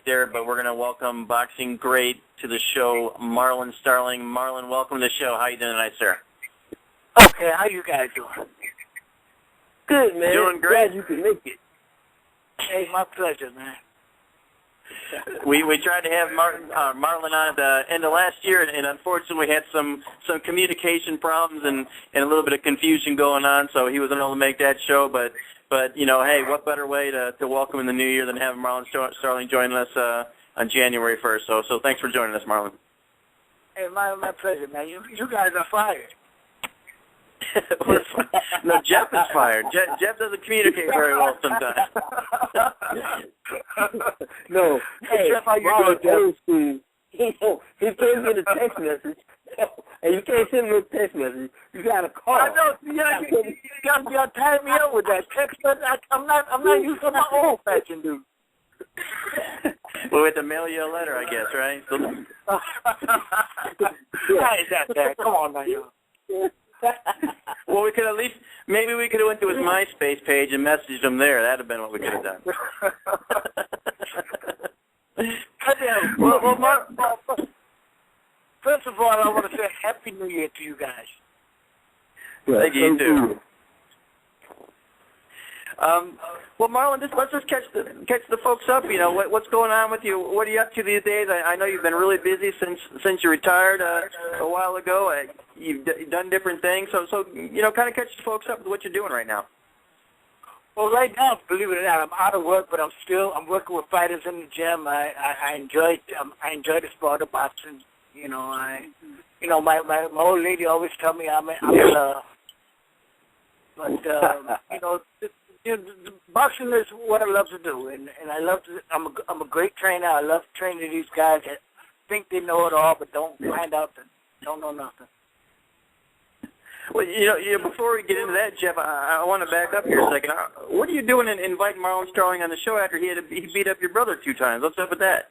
there, but we're going to welcome boxing great to the show, Marlon Starling. Marlon, welcome to the show. How you doing tonight, sir? Okay, how you guys doing? Good, man. Doing great. Glad you can make it. Hey, my pleasure, man. We tried to have Marlon on at the end of last year, and unfortunately we had some communication problems and a little bit of confusion going on, so he wasn't able to make that show. But you know, hey, what better way to welcome in the new year than having Marlon Starling joining us on January 1st. So thanks for joining us, Marlon. Hey, my pleasure, man. You guys are fired. No, Jeff is fired. Jeff doesn't communicate very well sometimes. No. Hey, Jeff, how you doing, Jeff? He can't get a text message, and you can't send him a text message. You got to call. I know. Y'all tied me up with that text message. I'm not used to my old-fashioned dude. Well, we have to mail you a letter, I guess, right? How is that? Come on, now, y'all. Well, we could at least, maybe we could have went to his MySpace page and messaged him there. That would have been what we could have done. First of all, I want to say Happy New Year to you guys. Thank you, too. Well, Marlon, let's just catch the folks up. You know, what's going on with you? What are you up to these days? I know you've been really busy since you retired a while ago. You've done different things. So you know, kind of catch the folks up with what you're doing right now. Well, right now, believe it or not, I'm out of work, but I'm working with fighters in the gym. I enjoy the sport of boxing. You know, my old lady always tell me I'm in love. But you know, boxing is what I love to do, and I love to. I'm a great trainer. I love training these guys that think they know it all, but don't find out that don't know nothing. Well, you know, before we get into that, Jeff, I want to back up here a second. What are you doing in inviting Marlon Starling on the show after he beat up your brother 2 times? What's up with that?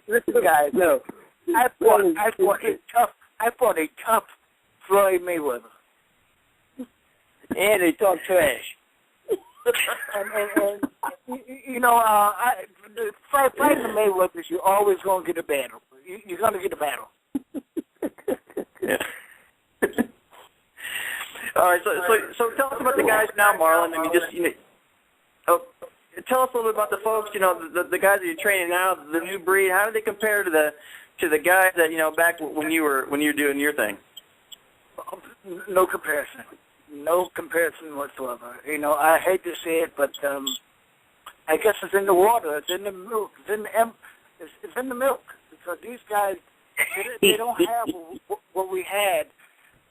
Listen, guys. No, I fought a tough Floyd Mayweather, and they talk trash. and you know, fighting the Mayweathers, you're always going to get a battle. You're going to get a battle. Yeah. All right, so tell us about the guys now, Marlon. I mean, tell us a little bit about the folks. You know, the guys that you're training now, the new breed. How do they compare to the guys that back when you were doing your thing? No comparison. No comparison whatsoever. You know, I hate to say it, but I guess it's in the water. It's in the milk. It's in the milk. Because these guys, they don't have what we had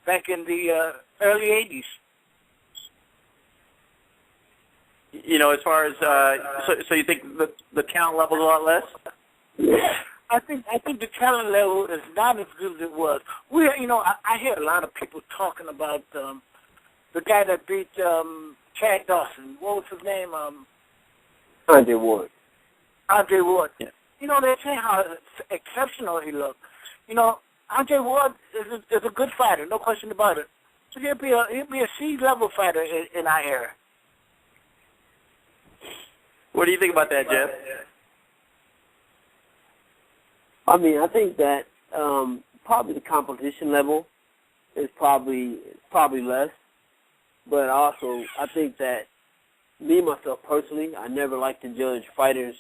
back in the early 80s. You know, as far as so you think the talent level is a lot less? I think the talent level is not as good as it was. I hear a lot of people talking about the guy that beat Chad Dawson. What was his name? Andre Ward. Andre Ward. Yeah. You know, they say how exceptional he looked. You know, Andre Ward is a good fighter, no question about it. So he'll be a C-level fighter in our era. What do you think about that, Jeff? I mean, I think that probably the competition level is probably less, but also I think that me, myself personally, I never like to judge fighters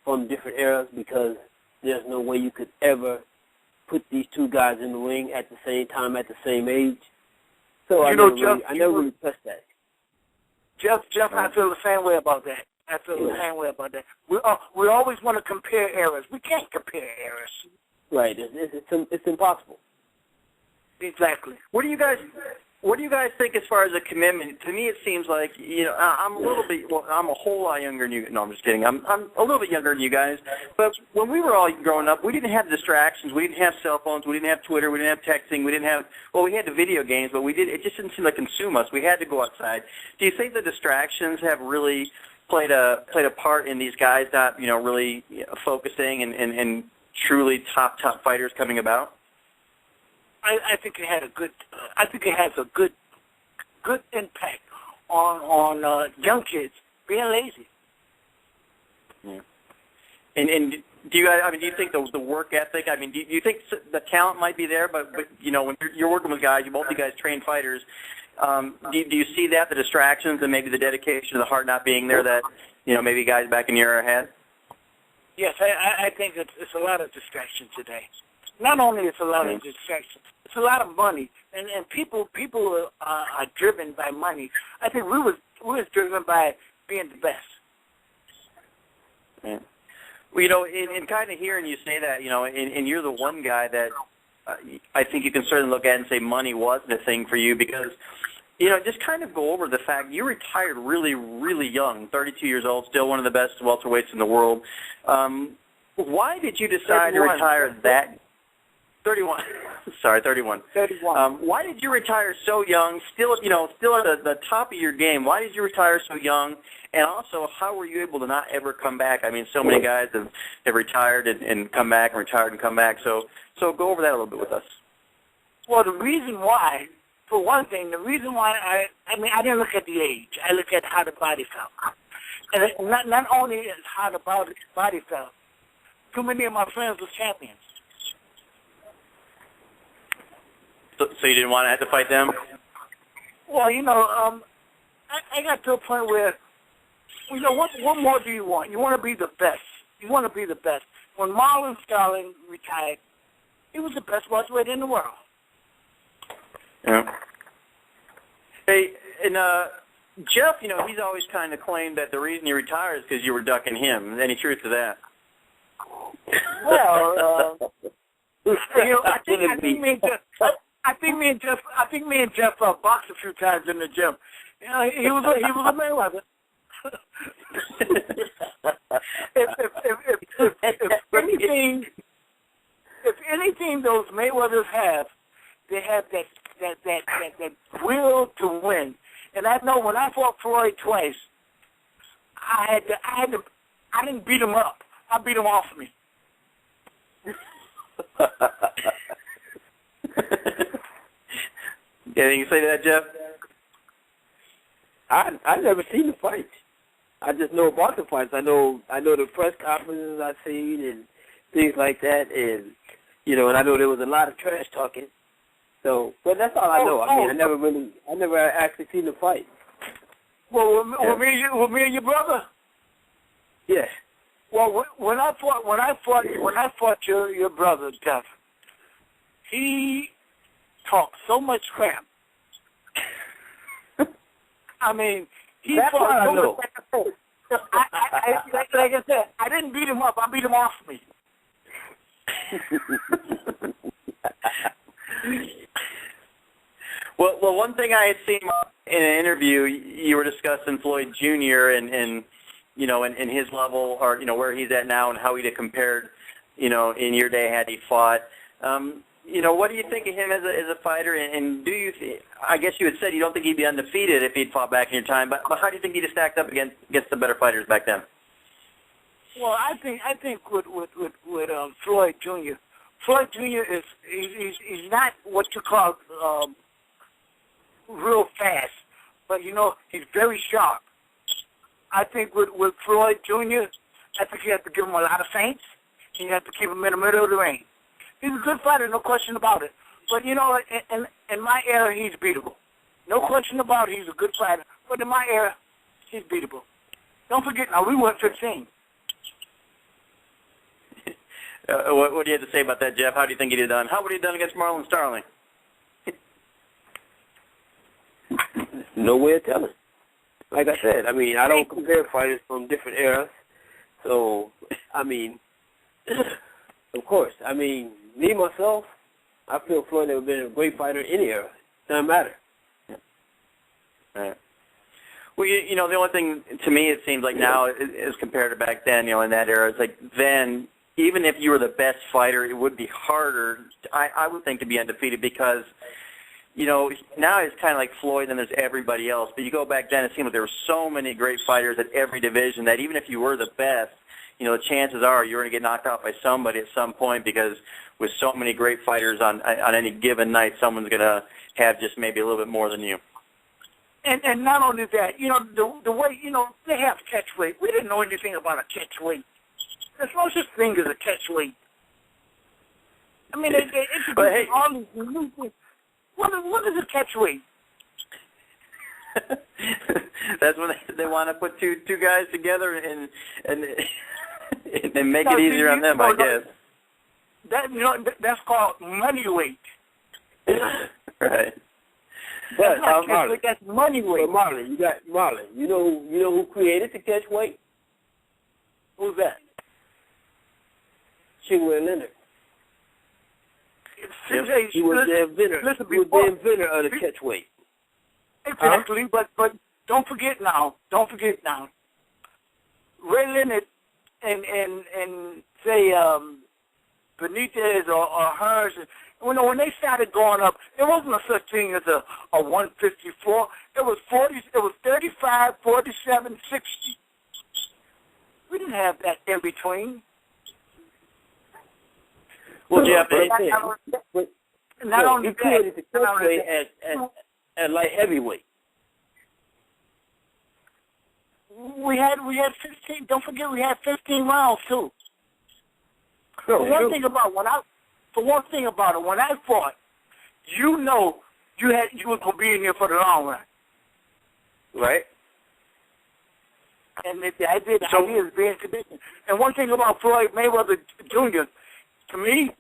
from different eras because there's no way you could ever put these 2 guys in the ring at the same time, at the same age. So I never really touched that. Jeff, I feel the same way about that. We always want to compare eras. We can't compare eras. Right. It's impossible. Exactly. What do you guys think as far as a commitment? To me, it seems like I'm a little bit. Well, I'm a whole lot younger than you. No, I'm just kidding. I'm a little bit younger than you guys. But when we were all growing up, we didn't have distractions. We didn't have cell phones. We didn't have Twitter. We didn't have texting. We didn't have. Well, we had the video games, but it just didn't seem to consume us. We had to go outside. Do you think the distractions have really played a part in these guys not really focusing and truly top fighters coming about? I think it had a good. I think it has a good impact on young kids being lazy. Yeah. And do you guys? I mean, do you think the work ethic? I mean, do you think the talent might be there? But you know, when you're working with guys, both you guys train fighters. Do you see that, the distractions and maybe the dedication, the heart not being there, that, you know, maybe guys back in your era had? Yes, I think it's a lot of distraction today. Not only it's a lot of distraction, it's a lot of money, and people are driven by money. I think we was driven by being the best. Yeah. Well, you know, in kind of hearing you say that, you know, and you're the one guy that I think you can certainly look at and say money wasn't a thing for you, because, you know, just kind of go over the fact you retired really, really young, 32 years old, still one of the best welterweights in the world. Why did you decide to retire that? 31. Sorry, 31. 31. Why did you retire so young? Still, you know, still at the top of your game. Why did you retire so young? And also, how were you able to not ever come back? I mean, so many guys have retired and come back and retired and come back. So go over that a little bit with us. Well, the reason why, for one thing, the reason why I mean, I didn't look at the age. I looked at how the body felt. And not only is how the body felt, too many of my friends were champions. So you didn't want to have to fight them? Well, you know, I got to a point where, you know, what more do you want? You want to be the best. You want to be the best. When Marlon Starling retired, he was the best welterweight in the world. Yeah. Hey, and Jeff, you know, he's always kind of claimed that the reason he retired is because you were ducking him. Any truth to that? Well, you know, I think me and Jeff boxed a few times in the gym. You know, he was a Mayweather. if anything, those Mayweathers have, they have that will to win. And I know when I fought Floyd twice, I didn't beat him up. I beat him off me. Anything you say to that, Jeff? I never seen the fights. I just know about the fights. I know the press conferences I've seen and things like that, and you know, and I know there was a lot of trash talking. So, but that's all I know. I mean, I never actually seen the fight. Well, with me and your brother. Yeah. Well, when I fought your brother, Jeff, he talked so much crap. I mean, he fought so much crap. Like I said, I didn't beat him up. I beat him off me. Well, one thing I had seen in an interview, you were discussing Floyd Jr. and you know, and his level, or you know, where he's at now and how he'd have compared, you know, in your day had he fought. You know, what do you think of him as a fighter? And do you? I guess you had said you don't think he'd be undefeated if he'd fought back in your time. But how do you think he'd have stacked up against the better fighters back then? Well, I think with Floyd Jr. Floyd Jr. he's not what you call real fast, but you know, he's very sharp. I think with Floyd Jr., I think you have to give him a lot of feints, and you have to keep him in the middle of the ring. He's a good fighter, no question about it. But, you know, in my era, he's beatable. No question about it, he's a good fighter. But in my era, he's beatable. Don't forget, now, we went 15. What do you have to say about that, Jeff? How do you think he'd have done? How would he have done against Marlon Starling? No way of telling. Like I said, I mean, I don't compare fighters from different eras. So, I mean, of course, I mean, me, myself, I feel Floyd would have been a great fighter in any era. Doesn't matter. Yeah. Right. Well, you know, the only thing to me it seems like now is compared to back then, you know, in that era, it's like then, even if you were the best fighter, it would be harder, I would think, to be undefeated because, you know, now it's kind of like Floyd and there's everybody else. But you go back then, it seemed like there were so many great fighters at every division that even if you were the best, you know, the chances are you're going to get knocked out by somebody at some point because with so many great fighters on any given night, someone's going to have just maybe a little bit more than you. And not only that, you know, the way, you know, they have catch weight. We didn't know anything about a catch weight. There's no such thing as a catch weight. I mean, it's hey. all these new things. What is a catch weight? That's when they want to put two guys together and make it easier on them, I guess. That, you know, that's called money weight. Right. But Marlon, that's money weight. But Marlon. You know who created the catch weight? Who's that? Sugar Leonard. Yep. He was the inventor. He was the inventor of the catch weight. Exactly, but don't forget now. Ray Leonard and say Benitez or Hearns. When they started going up, there wasn't a such thing as a 154. It was 40. It was 35, 47, 60. We didn't have that in between. Well, Jeff, not only he created the catch weight at light heavyweight. We had 15. Don't forget, we had 15 rounds too. For one thing about it, when I fought, you know, you were gonna be in here for the long run, right? And the idea is being conditioned. And one thing about Floyd Mayweather Jr., to me,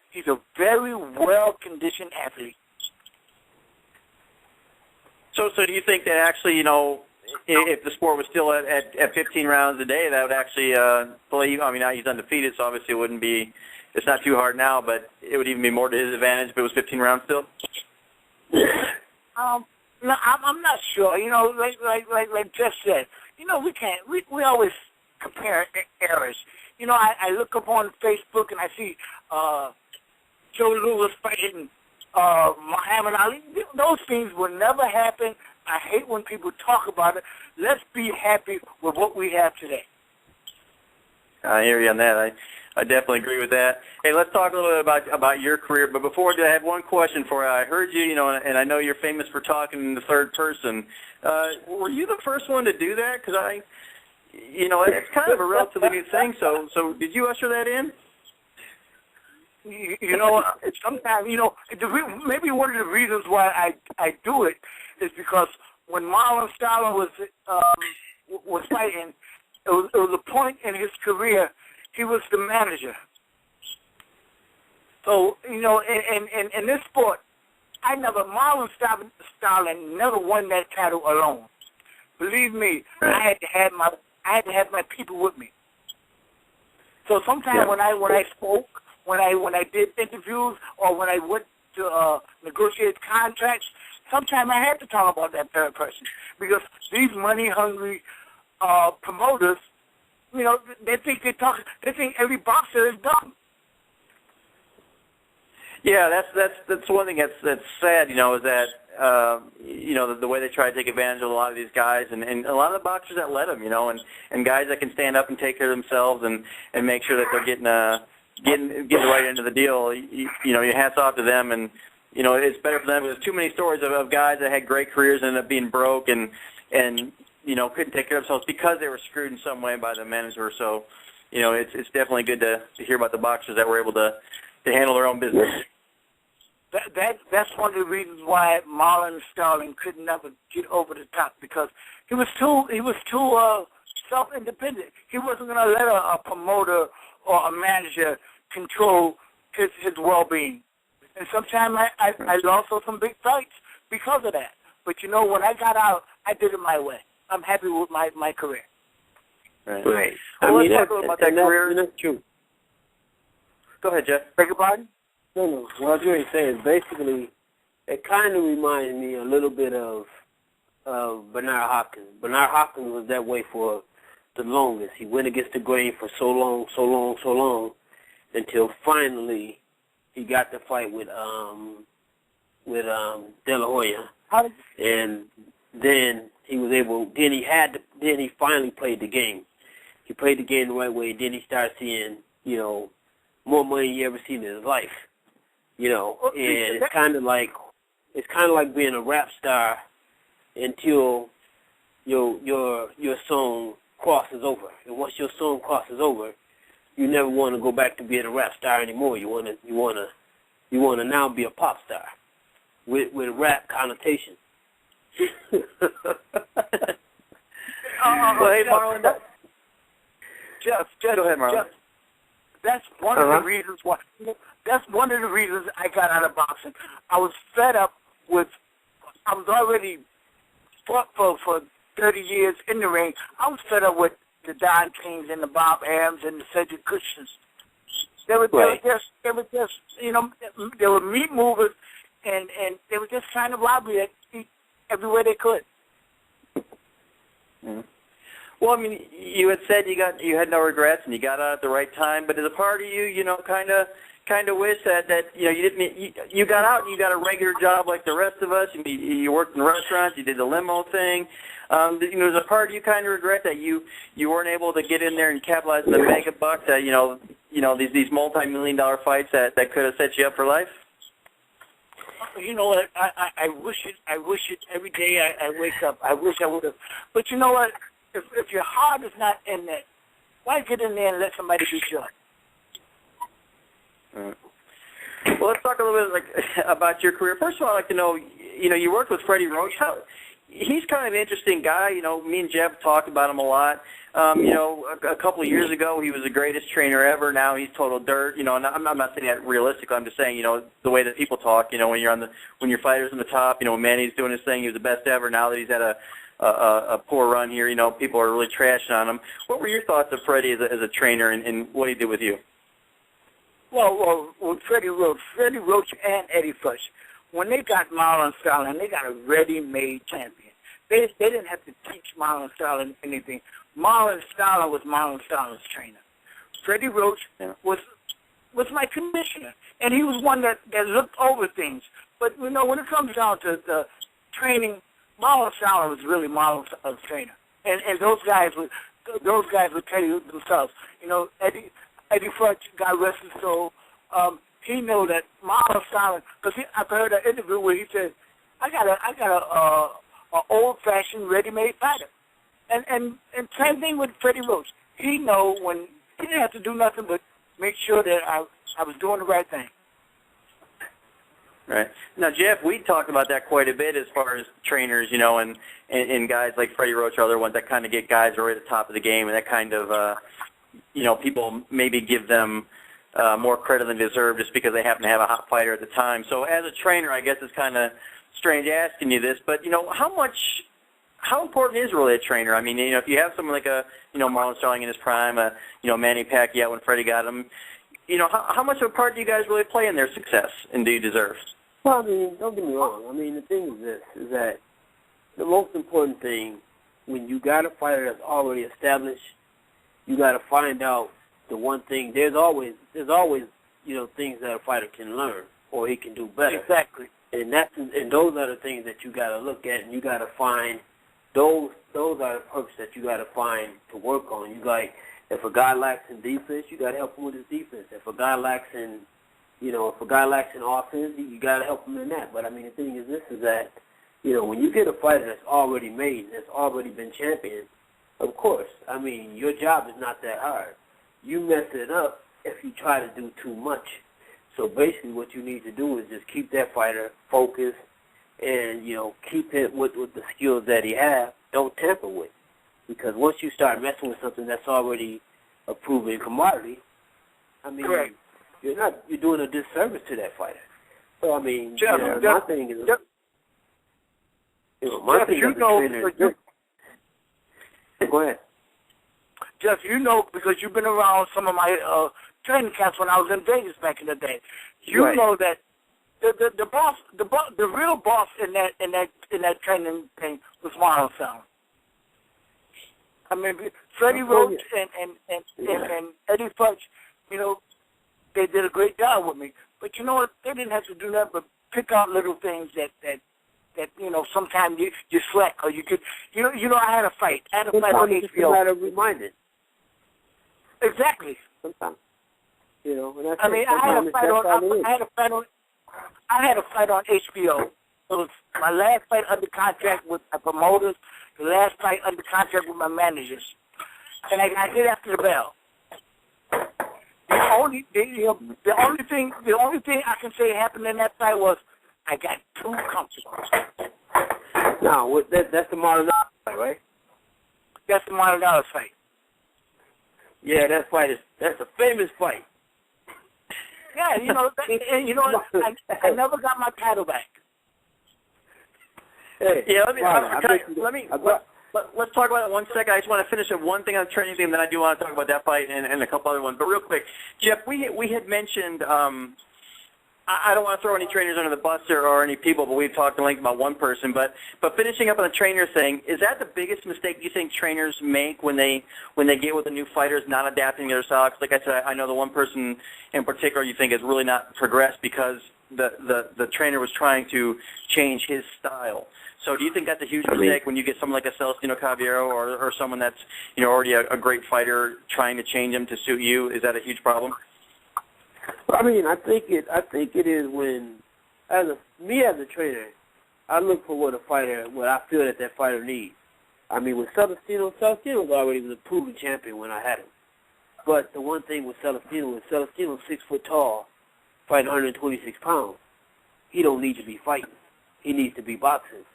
he's a very well-conditioned athlete. So do you think that actually, you know, if the sport was still at 15 rounds a day, that would actually play? I mean, now he's undefeated, so obviously it wouldn't be. It's not too hard now, but it would even be more to his advantage if it was 15 rounds still. No, I'm not sure. You know, like Jeff said, you know, we always compare errors. You know, I look up on Facebook and I see Joe Louis fighting Muhammad Ali. Those things will never happen. I hate when people talk about it. Let's be happy with what we have today. I hear you on that. I definitely agree with that. Hey, let's talk a little bit about your career. But before I have one question for you. I heard you, you know, and I know you're famous for talking in the third person. Were you the first one to do that? Because you know, it's kind of a relatively new thing. So did you usher that in? You know, sometimes, you know, maybe one of the reasons why I do it is because when Marlon Starling was fighting, it was a point in his career he was the manager. So, you know, in this sport, Marlon Starling never won that title alone. Believe me, I had to have my people with me. So sometimes when I spoke, when I did interviews, or when I went to negotiate contracts, sometimes I had to talk about that third person because these money-hungry promoters, you know, they think every boxer is dumb. Yeah, that's one thing that's sad, you know, is that you know, the way they try to take advantage of a lot of these guys, and a lot of the boxers that let them, you know, and guys that can stand up and take care of themselves and make sure that they're getting the right end of the deal. You know, your hats off to them, and you know, it's better for them. There's too many stories of guys that had great careers and ended up being broke and you know, couldn't take care of themselves because they were screwed in some way by the manager. So, you know, it's definitely good to hear about the boxers that were able to handle their own business. That's one of the reasons why Marlon Starling could never get over the top, because he was too self-independent. He wasn't going to let a promoter or a manager control his well-being. And sometimes I lost some big fights because of that. But, you know, when I got out, I did it my way. I'm happy with my career. Right. I mean, let's talk about that career. That's true. Go ahead, Jeff. Beg your pardon? No. What I was going to say is basically, it kind of reminded me a little bit of Bernard Hopkins. Bernard Hopkins was that way for the longest. He went against the grain for so long, until finally he got the fight with De La Hoya. And then he was able. Then he finally played the game. He played the game the right way. Then he started seeing, you know, more money he ever seen in his life. You know, and it's kind of like being a rap star until your zone crosses over. And once your zone crosses over, you never want to go back to being a rap star anymore. You want to now be a pop star with rap connotation. Well, hey, Marlon. Jeff, go ahead, Marlon. Jeff, that's one of the reasons why. That's one of the reasons I got out of boxing. I was fed up with. I was already fought for 30 years in the ring. I was fed up with the Don Kings and the Bob Arams and the Cedric Cushons. They were just, you know, they were meat movers, and they were just trying to rob you everywhere they could. Mm-hmm. Well, I mean, you had said you had no regrets and you got out at the right time, but as a part of you, you know, kind of wish that you know you got out and you got a regular job like the rest of us. You worked in restaurants, you did the limo thing. You know, as a part of you kind of regret that you weren't able to get in there and capitalize on the mega bucks that you know these multi-million-dollar fights that could have set you up for life. You know what? I wish it every day. I wake up. I wish I would have. But you know what? If your heart is not in there, why get in there and let somebody beat you up? Well, let's talk a little bit about your career. First of all, I'd like to know, you know, you worked with Freddie Roach. He's kind of an interesting guy. You know, me and Jeff talked about him a lot. You know, a couple of years ago, he was the greatest trainer ever. Now he's total dirt. You know, and I'm not saying that realistically. I'm just saying, you know, the way that people talk. You know, when your fighter's on the top. You know, when Manny's doing his thing, he was the best ever. Now that he's had a poor run here, you know, people are really trashing on him. What were your thoughts of Freddie as a trainer and what he did with you? Well, Freddie Roach and Eddie Fush, when they got Marlon Starling, they got a ready-made champion. They didn't have to teach Marlon Starling anything. Marlon Starling was Marlon Starling's trainer. Freddie Roach was my commissioner, and he was one that looked over things. But, you know, when it comes down to the training, Marlon Starling was really Marlon Starling's trainer. And those guys would tell you themselves. You know, Eddie Fuch, God rest his soul, he knew that Marlon Starling, because I've heard an interview where he said, I got a old-fashioned ready-made fighter. And same thing with Freddie Roach. He know when he didn't have to do nothing but make sure that I was doing the right thing. Right. Now, Jeff, we talked about that quite a bit as far as trainers, you know, and guys like Freddie Roach are other ones that kind of get guys right at the top of the game, and that kind of, you know, people maybe give them more credit than they deserve just because they happen to have a hot fighter at the time. So as a trainer, I guess it's kind of strange asking you this, but, you know, how important is really a trainer? I mean, you know, if you have someone like Marlon Starling in his prime, you know, Manny Pacquiao when Freddie got him, you know, how much of a part do you guys really play in their success, and do you deserve? Well, I mean, don't get me wrong. I mean, the thing is this, is that the most important thing, when you got a fighter that's already established, you got to find out the one thing. There's always, you know, things that a fighter can learn or he can do better. Exactly. And those are the things that you got to look at, and you got to find those are the perks that you got to find to work on. You like, if a guy lacks in defense, you got to help him with his defense. If a guy lacks in offense, you got to help him in that. But I mean, the thing is this, is that, you know, when you get a fighter that's already made, that's already been champion, of course, I mean, your job is not that hard. You mess it up if you try to do too much. So basically what you need to do is just keep that fighter focused and, you know, keep it with the skills that he has. Don't tamper with. Because once you start messing with something that's already a proven commodity, I mean, correct, you're doing a disservice to that fighter. So I mean, Jeff, my thing is, my thing as a trainer is, go ahead. Jeff, you know, because you've been around some of my training camps when I was in Vegas back in the day. You right. know that the boss, the real boss in that training thing was Marlon Starling. I mean, Freddie Roach and Eddie Fuch, you know, they did a great job with me. But you know what? They didn't have to do that, but pick out little things that you know, sometimes you slack or you could, you know, I had a fight. I had a fight on HBO. It's a matter of reminded. Exactly. Sometimes, you know. And I mean, I had a fight on HBO, It was my last fight under contract with my promoters, the last fight under contract with my managers. And I did after the bell. The only thing I can say happened in that fight was I got too comfortable. Now, that's the Marlon fight, right? That's the Marlon fight. Yeah, that's a famous fight. Yeah, I never got my title back. Hey, Yeah, let's talk about it 1 second. I just want to finish up one thing on the training thing, then I do want to talk about that fight and a couple other ones. But real quick, Jeff, we had mentioned, I don't want to throw any trainers under the bus or any people, but we've talked at length about one person. But finishing up on the trainer thing, is that the biggest mistake you think trainers make when they get with the new fighters, not adapting to their style? 'Cause like I said, I know the one person in particular you think has really not progressed because the trainer was trying to change his style. So do you think that's a huge mistake when you get someone like a Celestino Caballero or someone that's already a great fighter trying to change him to suit you? Is that a huge problem? I mean, I think it is when, as a trainer, I look for what I feel that fighter needs. I mean, with Celestino already was a proven champion when I had him. But the one thing with Celestino's 6 foot tall, fighting 126 pounds. He don't need to be fighting. He needs to be boxing.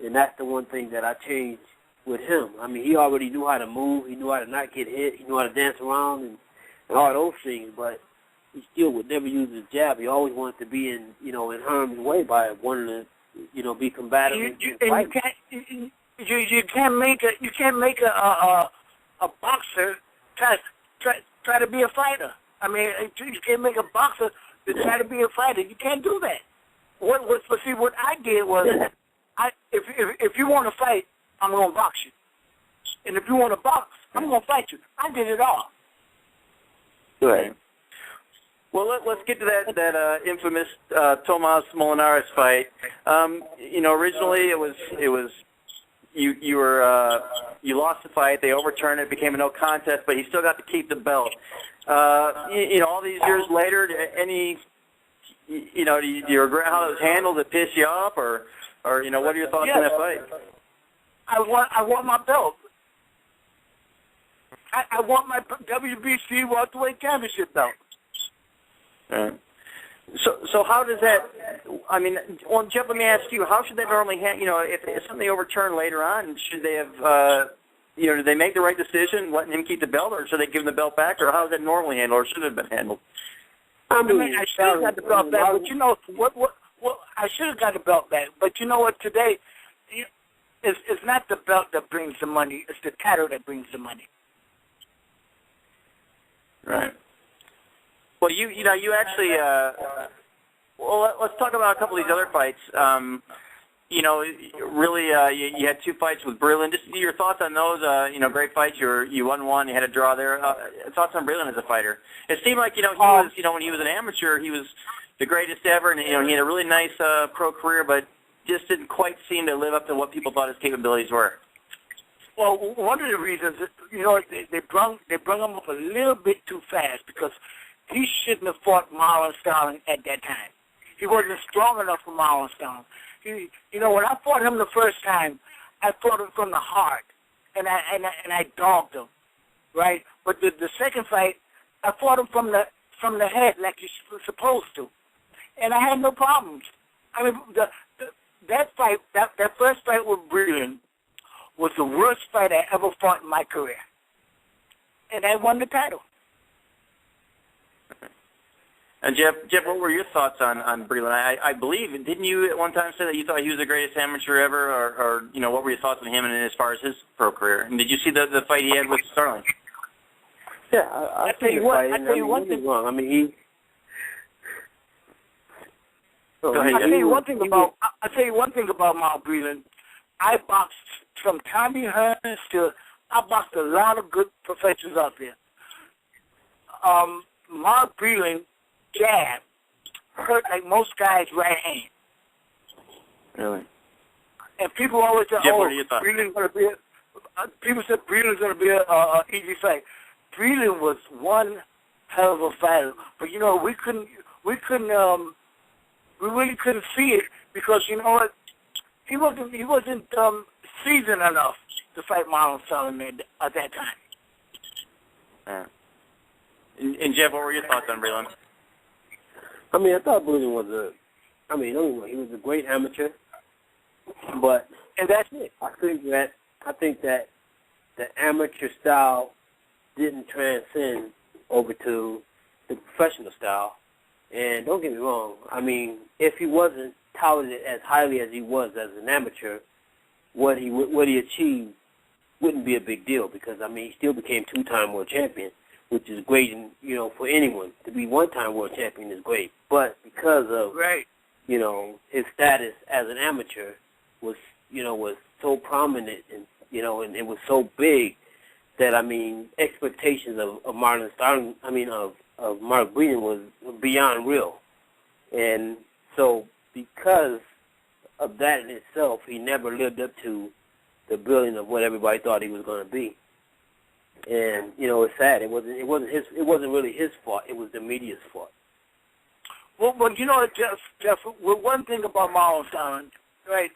And that's the one thing that I changed with him. I mean, he already knew how to move. He knew how to not get hit. He knew how to dance around and all those things. But he still would never use his jab. He always wanted to be in harm's way by wanting to, be combative and fight. You can't make a boxer try to be a fighter. I mean, you can't make a boxer to try to be a fighter. You can't do that. What I did was, if you want to fight, I'm going to box you. And if you want to box, I'm going to fight you. I did it all. Right. Well, let's get to that infamous Tomas Molinares fight. Originally it was you lost the fight. They overturned it, became a no contest, but he still got to keep the belt. All these years later, do you regret how it was handled? Did it piss you off, or what are your thoughts on that fight? I want my belt. I want my WBC welterweight championship belt. So how does that? I mean, Jeff, let me ask you: how should that normally handle? If it's something they overturn later on, should they have? Did they make the right decision, letting him keep the belt, or should they give him the belt back, or how is that normally handled, or should it have been handled? I should have got the belt back, but what? I should have got the belt back, but you know what? Today, it's not the belt that brings the money; it's the title that brings the money. Right. Well, you actually. Let's talk about a couple of these other fights. You had 2 fights with Breland. Just your thoughts on those. Great fights. You won one. You had a draw there. Thoughts on Breland as a fighter? It seemed like he was when he was an amateur, he was the greatest ever, and he had a really nice pro career, but just didn't quite seem to live up to what people thought his capabilities were. Well, one of the reasons, they brung him up a little bit too fast because he shouldn't have fought Marlon Starling at that time. He wasn't strong enough for Marlon Starling. When I fought him the first time, I fought him from the heart, and I dogged him, right? But the second fight, I fought him from the head like you're supposed to, and I had no problems. I mean, that first fight with Breland was the worst fight I ever fought in my career, and I won the title. And Jeff, what were your thoughts on Breland? I believe, didn't you at one time say that you thought he was the greatest amateur ever, or what were your thoughts on him and as far as his pro career? And did you see the fight he had with Starling? Yeah, I tell you what. I tell you one thing. I mean, I'll tell you one thing about Mark Breland. I boxed from Tommy Hearns to I boxed a lot of good professionals out there. Mark Breland jab hurt like most guys' right hand. Really? And people always say, Breland's going to be people said Breland's going to be a easy fight. Breland was one hell of a fighter, but we really couldn't see it because he wasn't seasoned enough to fight Marlon Starling at that time. And Jeff, what were your thoughts on Breland? I mean, I thought Breland was don't get me wrong, he was a great amateur, but And that's it. I think that the amateur style didn't transcend over to the professional style. And don't get me wrong, I mean, if he wasn't touted as highly as he was as an amateur, what he achieved wouldn't be a big deal, because I mean, he still became two-time world champion, which is great. And for anyone to be one-time world champion is great. But because of his status as an amateur was so prominent, and and it was so big that, I mean, expectations of Marlon Starling, of Mark Breeden was beyond real. And so because of that in itself, he never lived up to the billing of what everybody thought he was going to be. And, it's sad. It wasn't really his fault. It was the media's fault. Well, Jeff, one thing about Marlon Starling, right?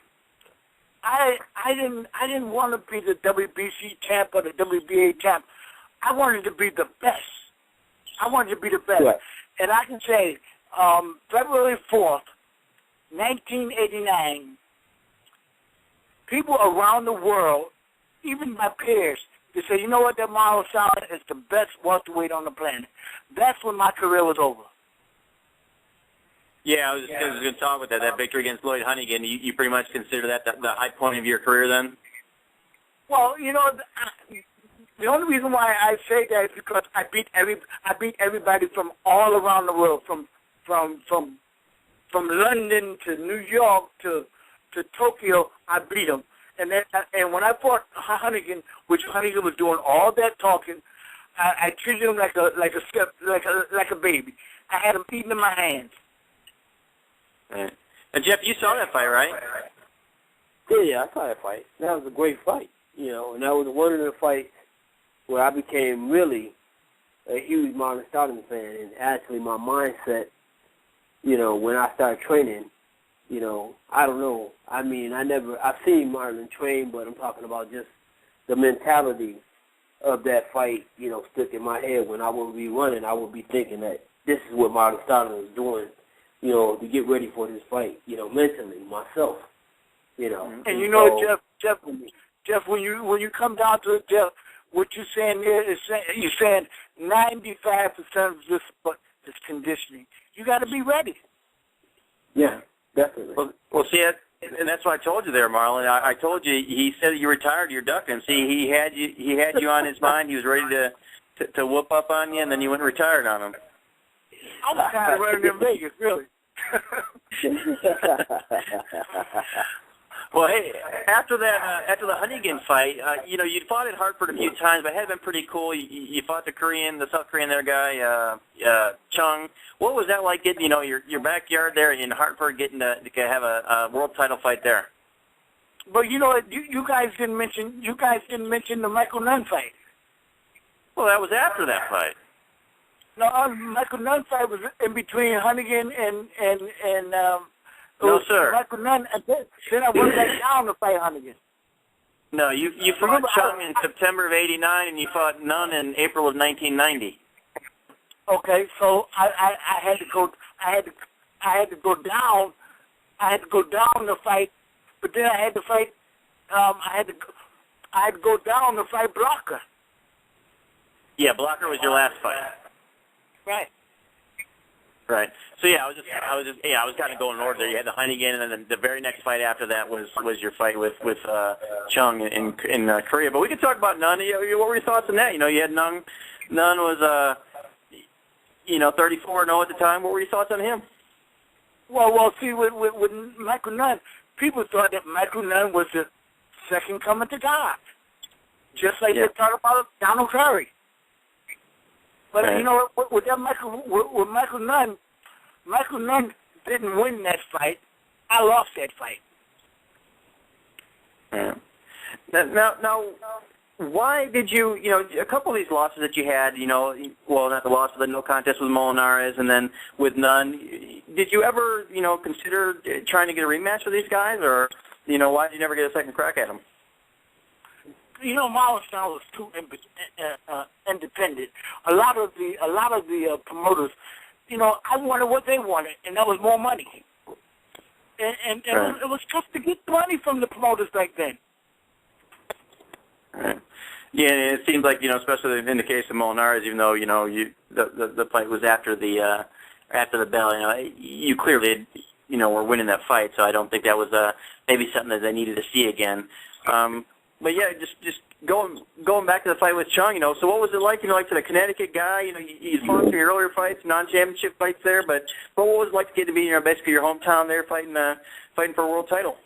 I didn't want to be the WBC champ or the WBA champ. I wanted to be the best. I wanted to be the best. Right. And I can say, February 4th, 1989, people around the world, even my peers, they say, you know what, that Marlon Starling is the best welterweight on the planet. That's when my career was over. Yeah, I was going to talk about that. That victory against Lloyd Honeyghan, you pretty much consider that the high point of your career then? Well, the only reason why I say that is because I beat everybody from all around the world, from London to New York to Tokyo. I beat them, and when I fought Honeyghan, which Honeyghan was doing all that talking, I treated him like a baby. I had him eating in my hands. Right. And Jeff, you saw that fight, right? Yeah, I saw that fight. That was a great fight, and that was one of the fights where I became really a huge Marlon Starling fan. And actually, my mindset, when I started training, I don't know. I mean, I've seen Marlon train, but I'm talking about just the mentality of that fight, stuck in my head. When I would be running, I would be thinking that this is what Marlon Starling was doing, to get ready for this fight, mentally, myself, And so, Jeff, when you come down to it, Jeff, what you're saying there is you're saying 95% of this sport is conditioning. You got to be ready. Yeah, definitely. Well, see, and that's what I told you there, Marlon. I told you, he said you retired, you're ducking. See, he had you on his mind. He was ready to whoop up on you, and then you went and retired on him. I was kind of running in Vegas, really. Well, hey, after the Honeyghan fight, you'd fought at Hartford a few times, but it had been pretty cool. You fought the South Korean there guy, Chung. What was that like getting, your backyard there in Hartford, getting to have a world title fight there? But you guys didn't mention the Michael Nunn fight. Well, that was after that fight. No, Michael Nunn fight was in between Honeyghan and no, sir. Michael Nunn, and then I went back down to fight Honeyghan. No, you fought Chung in September of '89, and you fought Nunn in April of 1990. Okay, so I had to go down to fight, but then I had to fight. I had to go down to fight Blocker. Yeah, Blocker was your last fight. Right. Right. So yeah, I was kind of going in order there. You had the Honeyghan, and then the very next fight after that was your fight with Chung in Korea. But we could talk about Nunn. What were your thoughts on that? You had Nunn was 34-0 at the time. What were your thoughts on him? Well, see, with Michael Nunn, people thought that Michael Nunn was the second coming to God, just like they thought about Donald Curry. But right. With Michael Nunn didn't win that fight. I lost that fight. Yeah. Now, why did you, a couple of these losses that you had, well, not the loss, but the no contest with Molinares, and then with Nunn, did you ever, consider trying to get a rematch with these guys, or why did you never get a second crack at him? Marlon Starling was too independent. A lot of the promoters, I wanted what they wanted, and that was more money. And right. it was tough to get money from the promoters back then. Right. Yeah, and it seems like, especially in the case of Molinares, even though, the fight was after the bell, you clearly, were winning that fight, so I don't think that was maybe something that they needed to see again. But yeah, just going back to the fight with Chung, so what was it like, for the Connecticut guy, you fought some earlier fights, non-championship fights there, but what was it like to get to be, basically your hometown there fighting for a world title?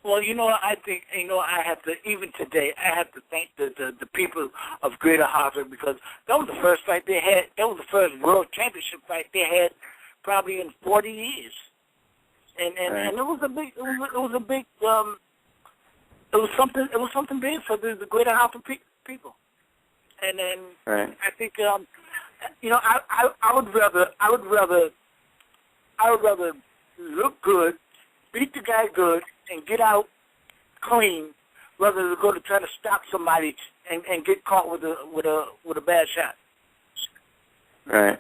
Well, I think, I have to, even today, I have to thank the people of Greater Hartford, because that was the first fight they had, that was the first world championship fight they had probably in 40 years. And it was something big for the Greater Hartford people. And then right. I think, I would rather look good, beat the guy good, and get out clean, rather than go to try to stop somebody and get caught with a bad shot. Right.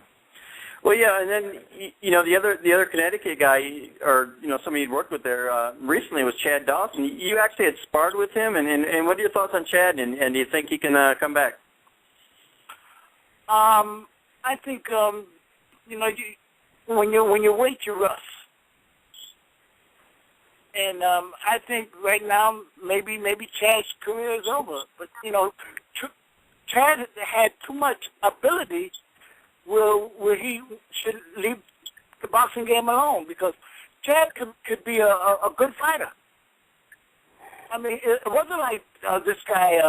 Well, yeah, and then the other Connecticut guy, or somebody you'd worked with there recently was Chad Dawson. You actually had sparred with him, and what are your thoughts on Chad? And do you think he can come back? I think when you wait, you rust. And I think right now maybe Chad's career is over. But Chad had too much ability where he should leave the boxing game alone, because Chad could be a good fighter. I mean, it wasn't like this guy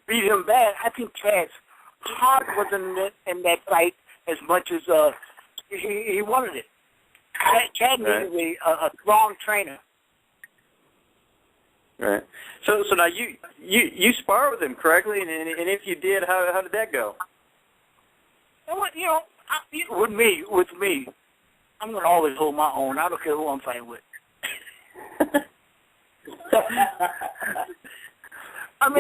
beat him bad. I think Chad's heart wasn't in that fight as much as he wanted it. Chad needed a strong trainer. Right. So now you spar with him, correctly? And if you did, how did that go? With me, I'm gonna always hold my own. I don't care who I'm fighting with. I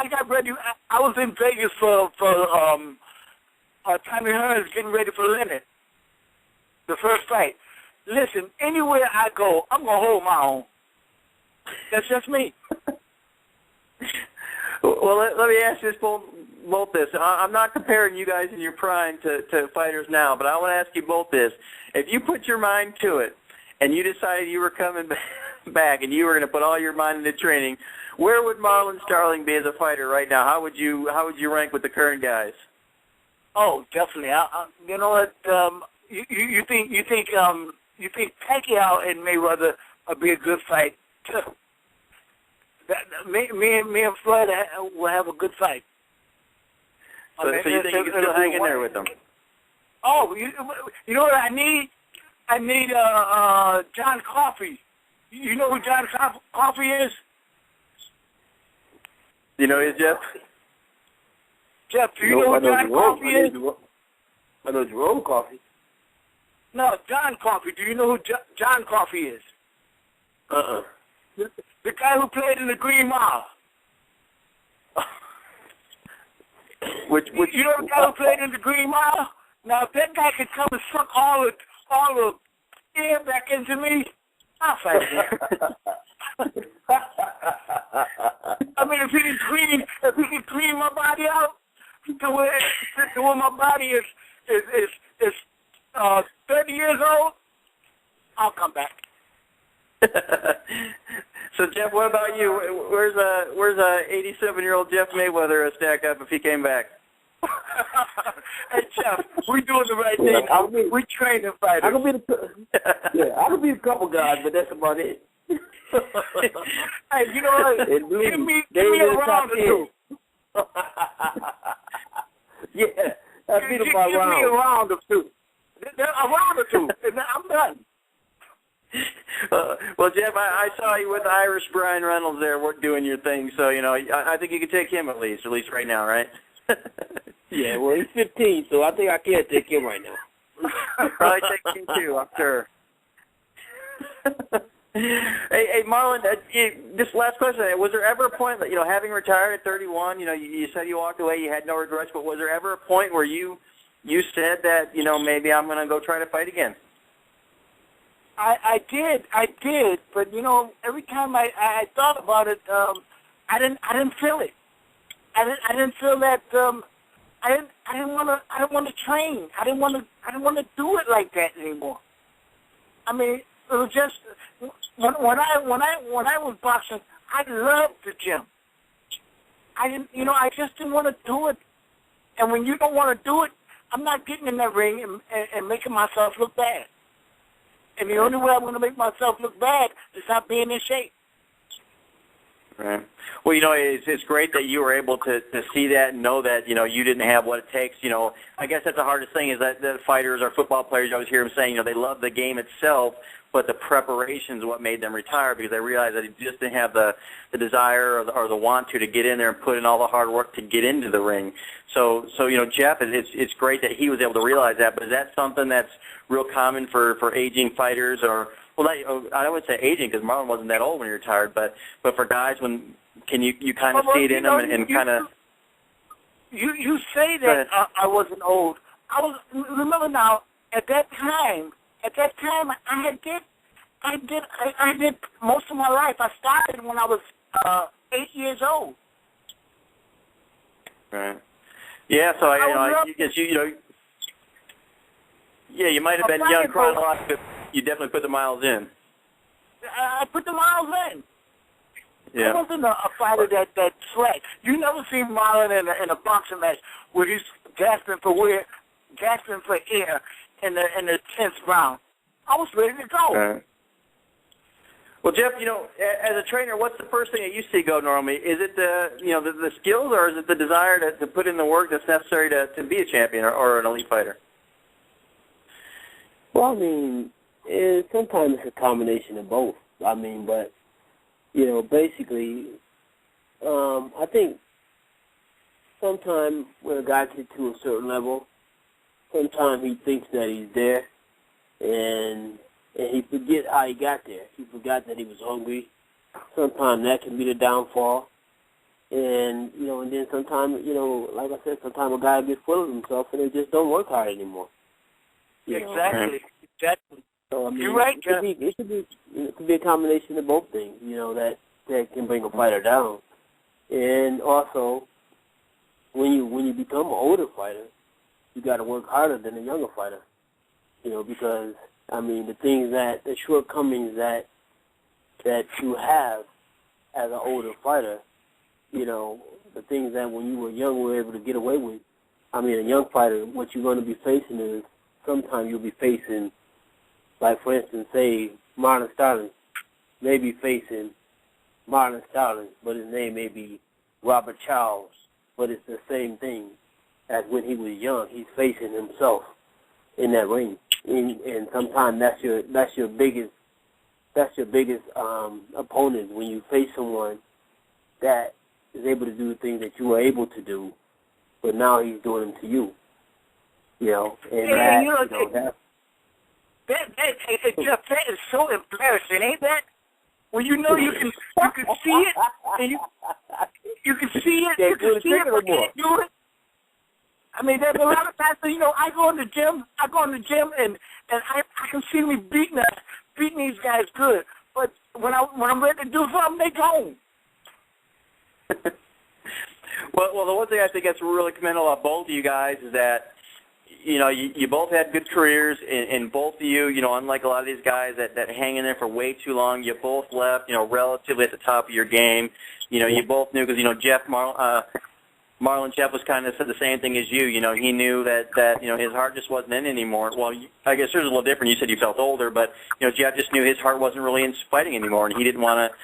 got ready. I was in Vegas for Tommy Hearns getting ready for Leonard, the first fight. Listen, anywhere I go, I'm going to hold my own. That's just me. Well, let me ask you both this. I'm not comparing you guys in your prime to fighters now, but I want to ask you both this. If you put your mind to it and you decided you were coming back and you were going to put all your mind into training, where would Marlon Starling be as a fighter right now? How would you rank with the current guys? Oh, definitely. You know what? You think Pacquiao and Mayweather would be a good fight? Me and Floyd will have a good fight. So you think you can still hang in there with them? Oh, you know what I need? I need John Coffey. You know who John Coffey is? You know who Jeff? Jeff, do you know who John Coffey is? I know Jerome Coffey. No, John Coffey. Do you know who John Coffey is? The guy who played in the Green Mile. You know the guy who played in the Green Mile? Now, if that guy could come and suck all the air back into me, I'll fight him. I mean, if he can clean my body out to where my body is 30 years old, I'll come back. So, Jeff, what about you? Where's 87-year-old Jeff Mayweather stack up if he came back? Hey, Jeff, we're doing the right thing. We train the fighters. I could be a couple guys, but that's about it. Hey, you know what? Give me a round or two. Yeah, that's Give me a round or two. A round or two, and I'm done. Well, Jeff, I saw you with Irish Brian Reynolds there doing your thing, so, I think you can take him at least right now, right? Yeah, well, he's 15, so I think I can take him right now. Probably take him too, I'm sure. Hey, Marlon, this last question, was there ever a point that, having retired at 31, you said you walked away, you had no regrets, but was there ever a point where you said that, maybe I'm going to go try to fight again? I did, but every time I thought about it, I didn't feel it. I didn't feel that. I didn't want to train. I didn't want to do it like that anymore. I mean, it was just when I was boxing, I loved the gym. I just didn't want to do it. And when you don't want to do it, I'm not getting in that ring and making myself look bad. And the only way I'm going to make myself look bad is not being in shape. Right. Well, it's great that you were able to see that and know that, you didn't have what it takes. I guess that's the hardest thing is that the fighters or football players, you always hear them saying, they love the game itself, but the preparation is what made them retire because they realized that they just didn't have the desire or the want to get in there and put in all the hard work to get into the ring. So Jeff, it's great that he was able to realize that, but is that something that's real common for aging fighters or, well, I would say aging because Marlon wasn't that old when he retired, but for guys, can you kind of see it in them and kind of... You say that I wasn't old. Remember now, at that time, I did most of my life. I started when I was 8 years old. Right. Yeah, so you might have been young chronologically, but you definitely put the miles in. I put the miles in. Yeah. I wasn't a fighter that sweat. You never see Marlon in a boxing match where he's gasping for air in the 10th round. I was ready to go. Right. Well, Jeff, as a trainer, what's the first thing that you see go normally? Is it the skills, or is it the desire to put in the work that's necessary to be a champion or an elite fighter? Well, I mean, sometimes it's a combination of both. I mean, but, basically, I think sometimes when a guy gets to a certain level, sometimes he thinks that he's there, and he forget how he got there. He forgot that he was hungry. Sometimes that can be the downfall. And, and then sometimes, like I said, sometimes a guy gets full of himself and they just don't work hard anymore. Exactly. So, I mean, you're right, Jeff. It could be a combination of both things, that can bring a fighter down. And also, when you become an older fighter, you got to work harder than a younger fighter, because, I mean, the shortcomings that you have as an older fighter, the things that when you were young you were able to get away with. I mean, a young fighter, what you're going to be facing is sometimes you'll be facing, like, for instance, say, Marlon Starling may be facing Marlon Starling, but his name may be Robert Charles, but it's the same thing as when he was young. He's facing himself in that ring, and sometimes that's your biggest opponent when you face someone that is able to do the things that you were able to do, but now he's doing them to you. Jeff, that is so embarrassing, ain't that? When you can see it, and you can see it, but can't do it. I mean, there's a lot of times, I go in the gym, and I can see me beating these guys good, but when I'm ready to do something, they don't. Well, the one thing I think that's really commendable about both of you guys is that, you both had good careers, and both of you, unlike a lot of these guys that hang in there for way too long, you both left, relatively at the top of your game. You both knew, because, Marlon Jeff was kind of said the same thing as you. He knew that his heart just wasn't in anymore. Well, I guess yours was a little different. You said you felt older, but, Jeff just knew his heart wasn't really in fighting anymore, and he didn't want to,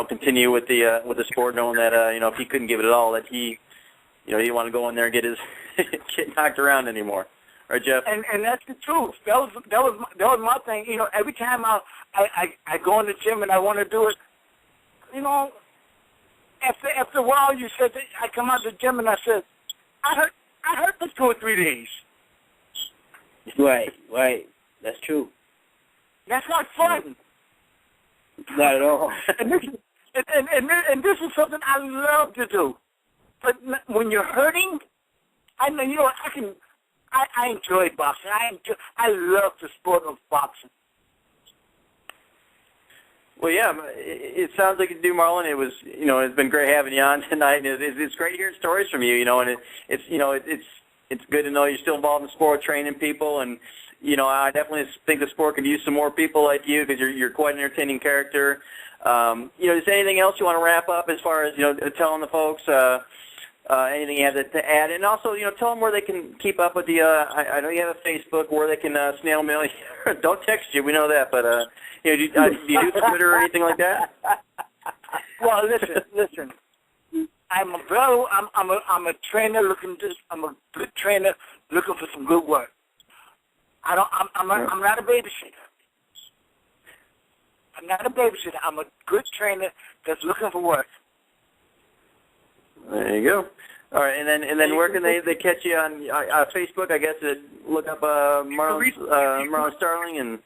continue with the sport, knowing that, if he couldn't give it at all, that he didn't want to go in there and get knocked around anymore. Right, Jeff? And that's the truth. That was my thing. Every time I go in the gym and I want to do it, after a while you said that I come out the gym and I said, I hurt for 2 or 3 days. Right. That's true. That's not fun. Not at all. And this is something I love to do. But when you're hurting, I know, you know, I enjoy boxing. I love the sport of boxing. Well, yeah, it sounds like you do, Marlon. It was, you know, it's been great having you on tonight. It's great hearing stories from you, you know, and it's you know, it's good to know you're still involved in the sport, training people, and you know, I definitely think the sport could use some more people like you because you're quite an entertaining character. You know, is there anything else you want to wrap up as far as, you know, telling the folks anything you have to add? And also, you know, tell them where they can keep up with you. I know you have a Facebook where they can snail mail you. Don't text you, we know that, but you know, do you do Twitter or anything like that? Well, listen. I'm a trainer I'm a good trainer looking for some good work. I'm not a babysitter. I'm not a babysitter. I'm a good trainer that's looking for work. There you go. All right, and then where can they catch you on Facebook? I guess look up Marlon Starling and.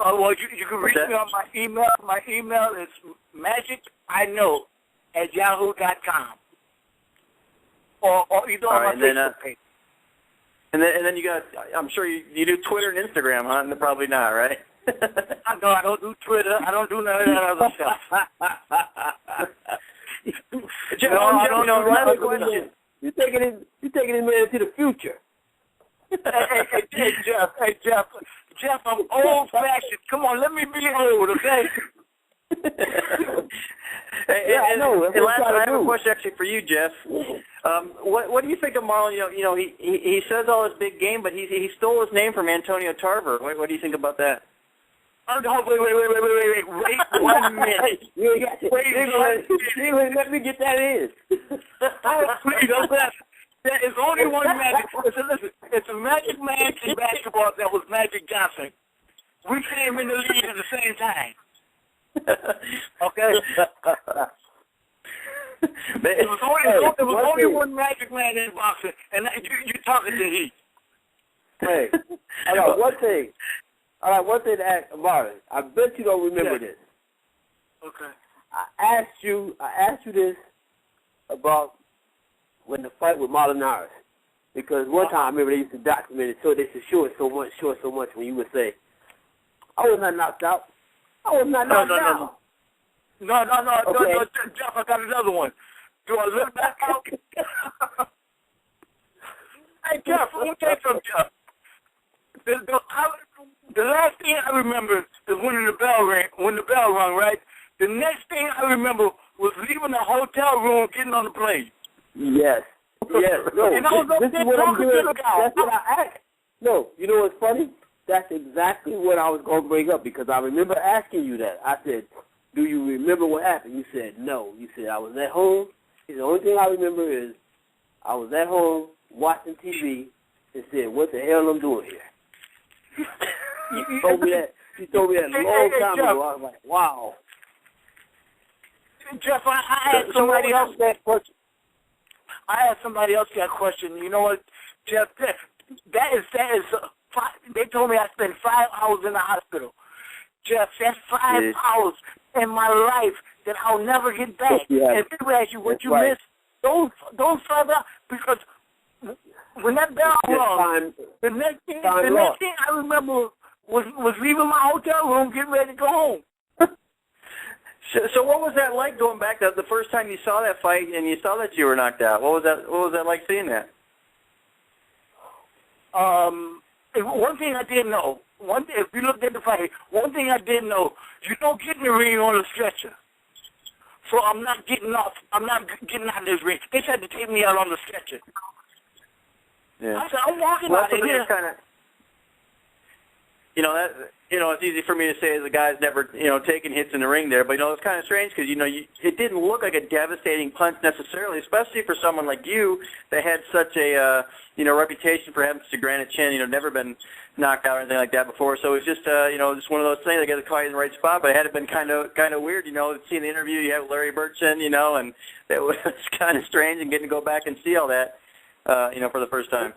Oh well, you can reach me on my email. My email is magiciknow@yahoo.com, or either on my Facebook page. And then you got. I'm sure you do Twitter and Instagram, huh? And probably not, right? No, I don't do Twitter. I don't do none of that other stuff. Last question. You taking him into the future? Hey, Jeff, I'm old-fashioned. Come on, let me be old, okay? I know. I have a question actually for you, Jeff. What do you think of Marlon? You know, he says all this big game, but he stole his name from Antonio Tarver. What do you think about that? Oh, no, wait 1 minute. Wait, let me get that in. Please, don't laugh. There is only one Magic. Listen, it's a Magic Man in basketball that was Magic Johnson. We came in the league at the same time. Okay? There was only one Magic Man in boxing, and you're talking to he. Hey, I got one thing. One thing to ask Marlon. I bet you don't remember this. Okay. I asked you this about when the fight with Marlon Starling, because one time I remember they used to document it, so they should show it so much when you would say, "I was not knocked out. I was not knocked out." No, Jeff, I got another one. Do I look back out? Hey, Jeff, let me tell you something, Jeff. The last thing I remember is when the bell rang, right? The next thing I remember was leaving the hotel room, getting on the plane. Yes. No, this is what I'm doing. That's what I asked. No, you know what's funny? That's exactly what I was going to bring up, because I remember asking you that. I said, do you remember what happened? You said, no. You said, I was at home. The only thing I remember is I was at home watching TV and said, what the hell I'm doing here? You told me that a long time ago. I was like, wow. Jeff, I had somebody else that question. I had somebody else that question. You know what, Jeff? That is. They told me I spent 5 hours in the hospital. Jeff, that's 5 hours in my life that I'll never get back. And people ask you what you missed. Those 5 hours, because when that bell rung, the next thing I remember was leaving my hotel room, getting ready to go home. So what was that like going back to the first time you saw that fight and you saw that you were knocked out? What was that like seeing that? One thing I didn't know. If you looked at the fight, one thing I didn't know, you don't get in the ring on a stretcher. So I'm not getting off. I'm not getting out of this ring. They tried to take me out on the stretcher. Yeah. I said, I'm walking out of here. It's easy for me to say as a guy's never, taken hits in the ring there, but, it's kind of strange because, it didn't look like a devastating punch necessarily, especially for someone like you that had such a, reputation for having such a granite chin, never been knocked out or anything like that before. So it was just, just one of those things. I got to call you in the right spot, but it had been kind of weird, seeing the interview you had with Larry Burchin, and it was kind of strange and getting to go back and see all that, for the first time.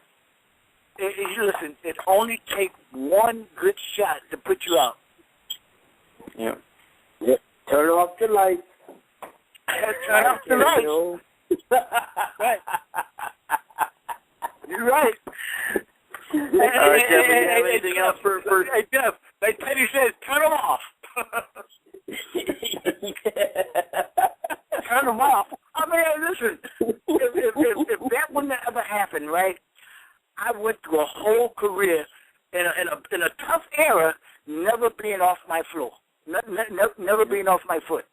Listen, it only takes one good shot to put you out. Yeah. Yeah. Turn off the lights. Turn off the lights. Right. You're right. All right, Jeff, do you have anything else for... Hey, Jeff, like Teddy says, turn them off. Turn them off. I mean, listen, if that wouldn't have ever happened, right, I went through a whole career in a tough era, never being off my floor, never being off my foot.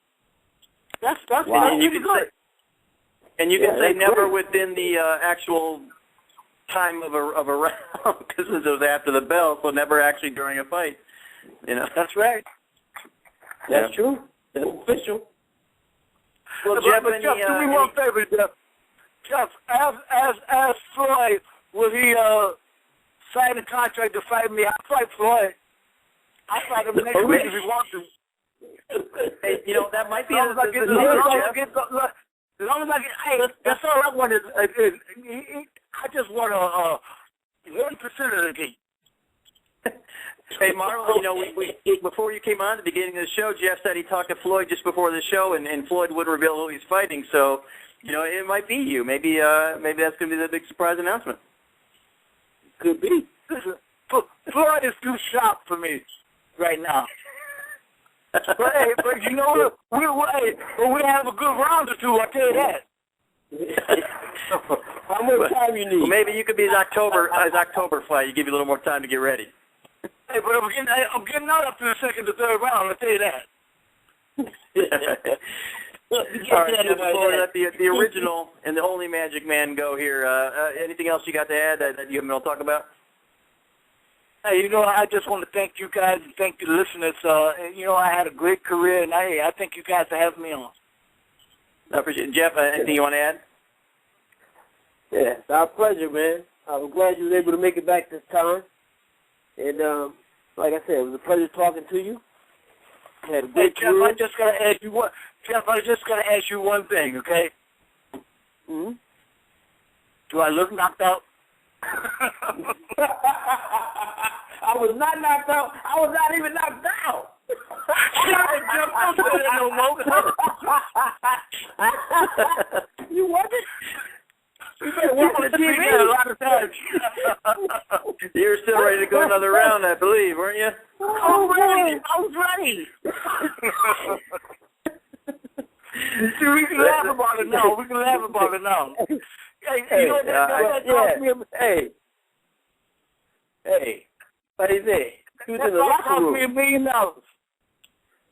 That's wow. And you can say never great. within the actual time of a round, because it was after the bell, so never actually during a fight. You know. That's right. That's true. That's official. Well, Jeff, but Jeff, do me one favor, Jeff. Jeff, ask Floyd, will he sign a contract to fight me? I'll fight Floyd. I'll fight him next week if he wants to. Hey, you know, that might be as long as I get, hey, that's all I want is I just want 1% of the gate. Hey, Marlon, you know, we before you came on at the beginning of the show, Jeff said he talked to Floyd just before the show, and Floyd would reveal who he's fighting. So, you know, it might be you. Maybe that's going to be the big surprise announcement. Could be. Listen, Floyd is too sharp for me right now. But you know what? We have a good round or two. I'll tell you that. How much time you need? Well, maybe you could be his October fight. You give you a little more time to get ready. Hey, but I'm getting out up to the second or third round. I'll tell you that. All right, before we let the original and the only Magic Man go here, anything else you got to add that you haven't been able to talk about? Hey, you know, I just want to thank you guys and thank the listeners. You know, I had a great career, and I thank you guys for having me on. I appreciate it. Jeff, anything you want to add? Yeah, it's our pleasure, man. I'm glad you were able to make it back this time. And like I said, it was a pleasure talking to you. Had a great Jeff, I just got to ask you one. Jeff, I just got to ask you one thing, okay? Mm-hmm. Do I look knocked out? I was not knocked out. I was not even knocked out. Jeff, don't say that no more. You wasn't? You better watch the TV a lot of times. You were still ready to go another round, I believe, weren't you? I was ready. See, we can laugh about it now. Hey, you know that cost me Hey, what is it? You was in the locker room. That cost me $1 million.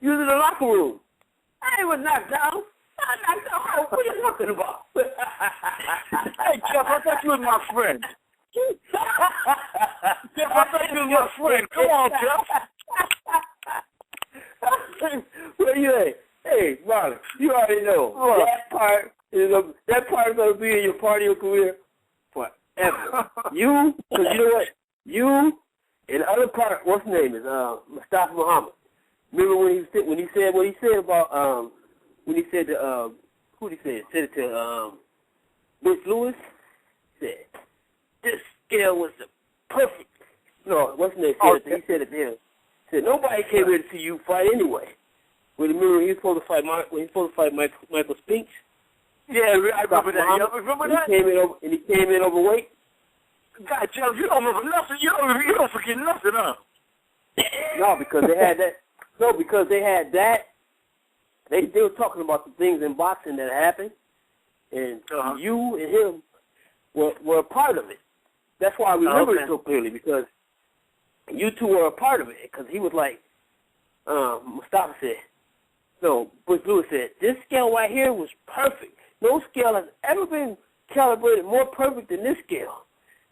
You was in the locker room. I was knocked down. What are you talking about? Hey, Jeff, I thought you was my friend. Jeff, I thought you was my friend. Come on, Jeff. What do you think? Hey, Marlon, you already know. What? That part is going to be in your part of your career forever. Because you know what? You and the other part, what's his name is Mustafa Muhammad. Remember when he said what he said about when he said to who did he say it? Said it to Rich Lewis. Said this scale was the perfect. No, what's his name? He said it to him. Said nobody came here to see you fight anyway. Remember he was supposed to fight Michael Spinks? Yeah, I remember that. Remember that? He came in overweight. God, Jeff, you don't remember nothing. You don't forget nothing, huh? No, because they had that. No, because they had that. They were talking about the things in boxing that happened, and you and him were a part of it. That's why I remember it so clearly, because you two were a part of it. Because he was like, Mustafa said, no, Bruce Lewis said, this scale right here was perfect. No scale has ever been calibrated more perfect than this scale.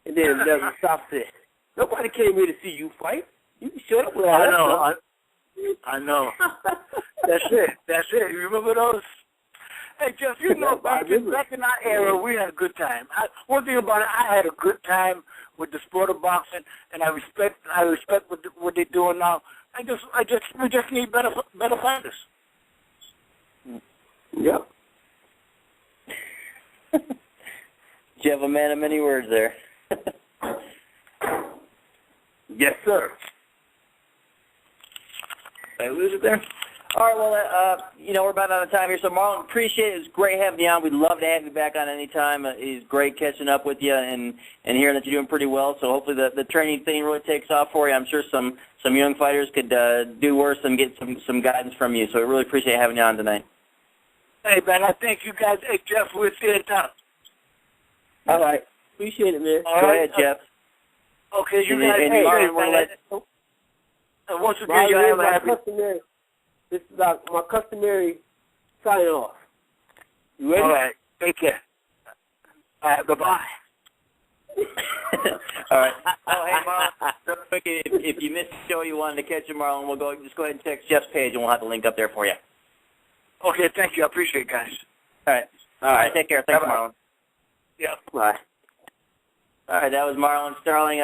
And then Mustafa said, nobody came here to see you fight. You can shut up with all that stuff. I know. That's it. You remember those? Hey, Jeff, you know, back in our era, we had a good time. One thing about it, I had a good time with the sport of boxing, and I respect what they're doing now. We just need better fighters. Yep. You have a man of many words there. Yes, sir. Did I lose it there? All right, well, we're about out of time here. So, Marlon, appreciate it. It was great having you on. We'd love to have you back on any time. It's great catching up with you and hearing that you're doing pretty well. So hopefully the training thing really takes off for you. I'm sure some young fighters could do worse and get some guidance from you. So I really appreciate having you on tonight. Hey, man, I thank you guys. Hey, Jeff, we'll see you in town. All right. Appreciate it, man. Go ahead, Jeff. Okay, you guys. Once again, you have a customary. This is my customary sign off. You ready? All right. Take care. All right. Bye-bye. All right. Oh, hey, Marlon, real quick, if you missed the show, you wanted to catch it, Marlon, just go ahead and text Jeff's page, and we'll have the link up there for you. Okay, thank you. I appreciate it, guys. All right. All right, take care. Thanks, Marlon. Yeah. Bye. All right, that was Marlon Starling.